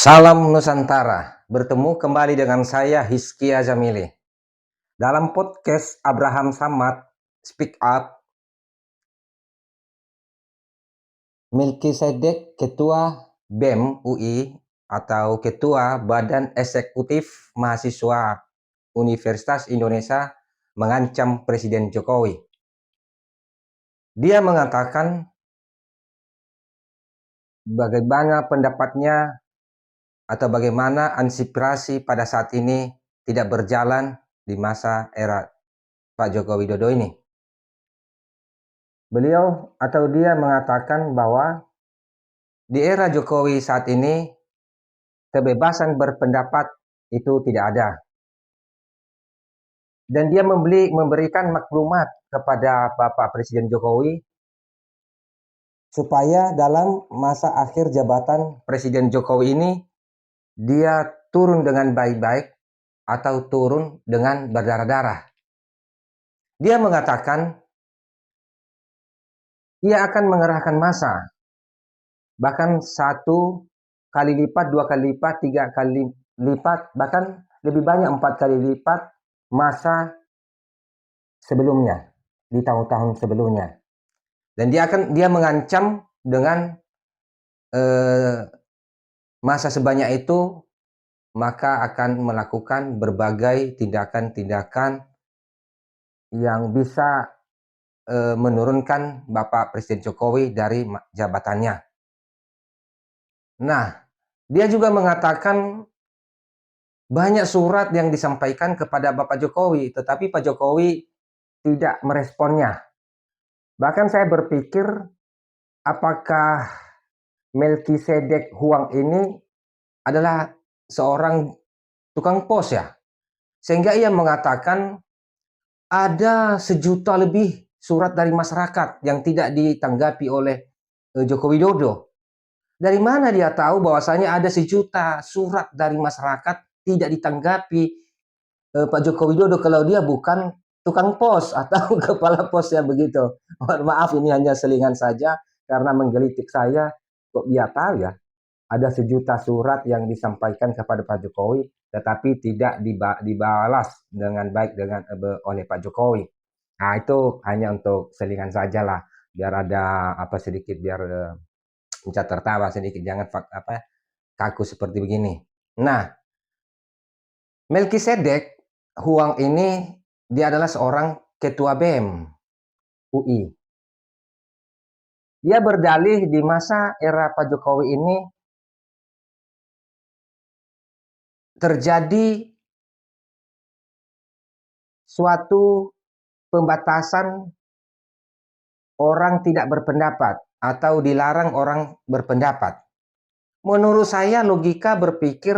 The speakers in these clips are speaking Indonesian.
Salam Nusantara, bertemu kembali dengan saya Hizkia Jamili. Dalam podcast Abraham Samad, Speak Up, Melkisedek Ketua BEM UI atau Ketua Badan Eksekutif Mahasiswa Universitas Indonesia mengancam Presiden Jokowi. Dia mengatakan bagaimana pendapatnya atau bagaimana aspirasi pada saat ini tidak berjalan di masa era Pak Joko Widodo ini. Beliau atau dia mengatakan bahwa di era Jokowi saat ini kebebasan berpendapat itu tidak ada. Dan dia memberikan maklumat kepada Bapak Presiden Jokowi supaya dalam masa akhir jabatan Presiden Jokowi ini dia turun dengan baik-baik atau turun dengan berdarah-darah. Dia mengatakan ia akan mengerahkan massa, bahkan 1 kali lipat, 2 kali lipat, 3 kali lipat, bahkan lebih banyak 4 kali lipat masa sebelumnya, di tahun-tahun sebelumnya. Dan dia mengancam dengan masa sebanyak itu, maka akan melakukan berbagai tindakan-tindakan yang bisa menurunkan Bapak Presiden Jokowi dari jabatannya. Nah, dia juga mengatakan banyak surat yang disampaikan kepada Bapak Jokowi, tetapi Pak Jokowi tidak meresponnya. Bahkan saya berpikir, apakah Melkisedek Huang ini adalah seorang tukang pos ya? Sehingga ia mengatakan ada 1 juta lebih surat dari masyarakat yang tidak ditanggapi oleh Joko Widodo. Dari mana dia tahu bahwasanya ada 1 juta surat dari masyarakat tidak ditanggapi Pak Joko Widodo kalau dia bukan tukang pos atau kepala pos ya begitu. Mohon maaf ini hanya selingan saja karena menggelitik saya, kok dia tahu ya ada 1 juta surat yang disampaikan kepada Pak Jokowi tetapi tidak dibalas dengan baik oleh Pak Jokowi. Nah itu hanya untuk selingan saja lah biar ada sedikit biar bisa tertawa sedikit, jangan kaku seperti begini. Nah, Melkisedek Huang ini dia adalah seorang ketua BEM UI. Dia berdalih di masa era Pak Jokowi ini terjadi suatu pembatasan orang tidak berpendapat atau dilarang orang berpendapat. Menurut saya logika berpikir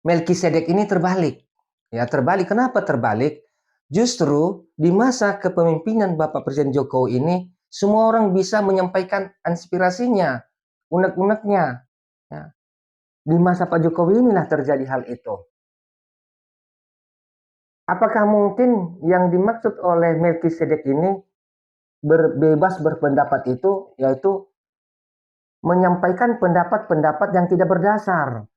Melkisedek ini terbalik. Ya, terbalik. Kenapa terbalik? Justru di masa kepemimpinan Bapak Presiden Jokowi ini, semua orang bisa menyampaikan aspirasinya, unek-uneknya. Ya. Di masa Pak Jokowi inilah terjadi hal itu. Apakah mungkin yang dimaksud oleh Melkisedek ini bebas berpendapat itu, yaitu menyampaikan pendapat-pendapat yang tidak berdasar,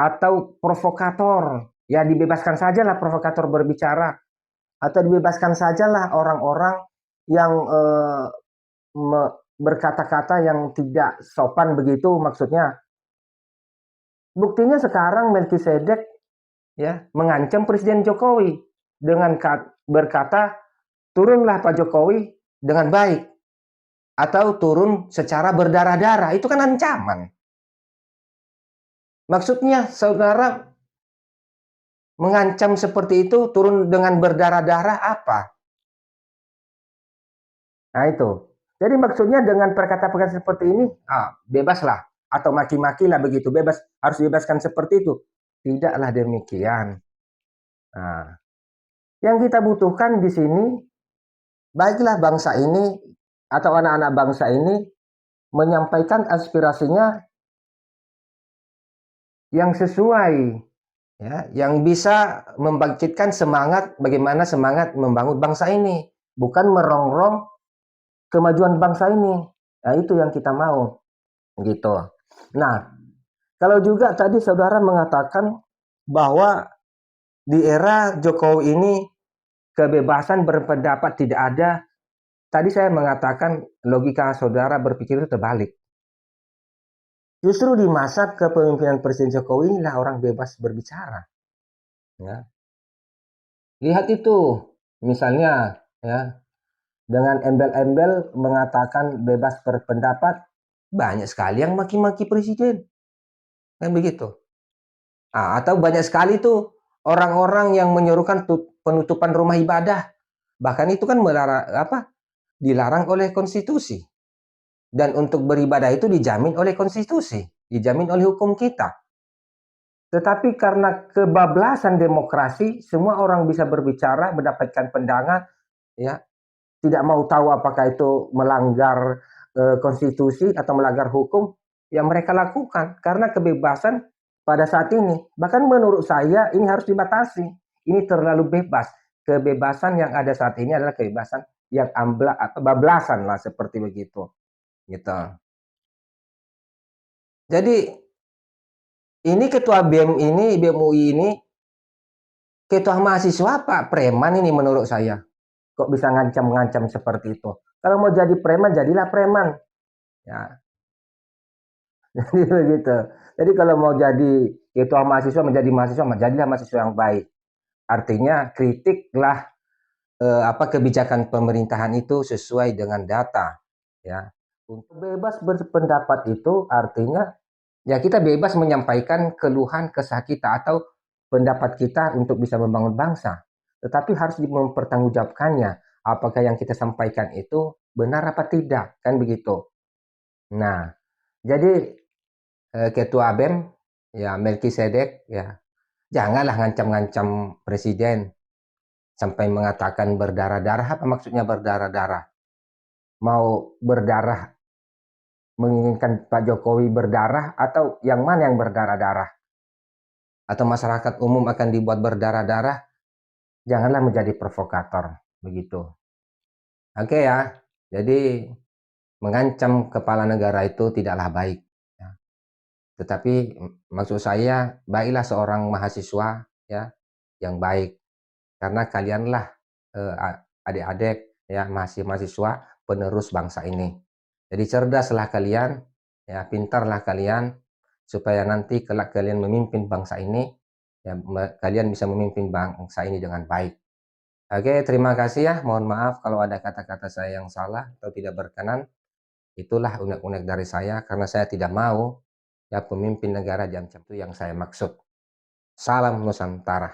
atau provokator, ya dibebaskan sajalah provokator berbicara, atau dibebaskan sajalah orang-orang yang berkata-kata yang tidak sopan begitu maksudnya. Buktinya sekarang Melkisedek ya mengancam Presiden Jokowi dengan berkata turunlah Pak Jokowi dengan baik atau turun secara berdarah-darah. Itu kan ancaman. Maksudnya saudara mengancam seperti itu turun dengan berdarah-darah apa? Nah itu. Jadi maksudnya dengan perkata-perkata seperti ini, bebaslah atau maki-maki lah begitu, bebas, harus dibebaskan seperti itu. Tidaklah demikian. Nah, yang kita butuhkan di sini, baiklah bangsa ini atau anak-anak bangsa ini menyampaikan aspirasinya yang sesuai, ya, yang bisa membangkitkan semangat, bagaimana semangat membangun bangsa ini, bukan merongrong kemajuan bangsa ini. Nah, itu yang kita mau, gitu. Nah, Kalau juga tadi saudara mengatakan bahwa di era Jokowi ini kebebasan berpendapat tidak ada. Tadi saya mengatakan logika saudara berpikir itu terbalik. Justru di masa kepemimpinan Presiden Jokowi inilah orang bebas berbicara. Ya. Lihat itu, misalnya ya, dengan embel-embel mengatakan bebas berpendapat, banyak sekali yang maki-maki presiden. Kan begitu. Atau banyak sekali tuh orang-orang yang menyuruhkan penutupan rumah ibadah. Bahkan itu kan dilarang oleh konstitusi. Dan untuk beribadah itu dijamin oleh konstitusi, dijamin oleh hukum kita. Tetapi karena kebablasan demokrasi, semua orang bisa berbicara, mendapatkan pandangan, ya, tidak mau tahu apakah itu melanggar konstitusi atau melanggar hukum, yang mereka lakukan karena kebebasan pada saat ini. Bahkan menurut saya ini harus dibatasi. Ini terlalu bebas. Kebebasan yang ada saat ini adalah kebebasan yang bablasan lah seperti begitu. Gitu. Jadi ini ketua BEM UI ini ketua mahasiswa Pak preman ini menurut saya. Kok bisa ngancam-ngancam seperti itu? Kalau mau jadi preman, jadilah preman. Ya, jadi begitu. Jadi kalau mau jadi ketua mahasiswa, menjadi mahasiswa, jadilah mahasiswa yang baik. Artinya kritiklah kebijakan pemerintahan itu sesuai dengan data. Ya, untuk bebas berpendapat itu artinya ya kita bebas menyampaikan keluhan kesah kita atau pendapat kita untuk bisa membangun bangsa. Tetapi harus mempertanggungjawabkannya. Apakah yang kita sampaikan itu benar apa tidak, kan begitu. Nah, jadi Ketua BEM ya Melkisedek ya janganlah ngancam-ngancam presiden sampai mengatakan berdarah-darah. Apa maksudnya berdarah-darah? Mau berdarah menginginkan Pak Jokowi berdarah atau yang mana yang berdarah-darah? Atau masyarakat umum akan dibuat berdarah-darah? Janganlah menjadi provokator begitu. Oke ya. Jadi mengancam kepala negara itu tidaklah baik. Ya. Tetapi maksud saya baiklah seorang mahasiswa ya yang baik karena kalianlah adik-adik ya mahasiswa penerus bangsa ini. Jadi cerdaslah kalian ya pintarlah kalian supaya nanti kelak kalian memimpin bangsa ini ya kalian bisa memimpin bangsa ini dengan baik. Oke, terima kasih ya. Mohon maaf kalau ada kata-kata saya yang salah atau tidak berkenan. Itulah unek-unek dari saya karena saya tidak mau ya pemimpin negara diancam itu yang saya maksud. Salam Nusantara.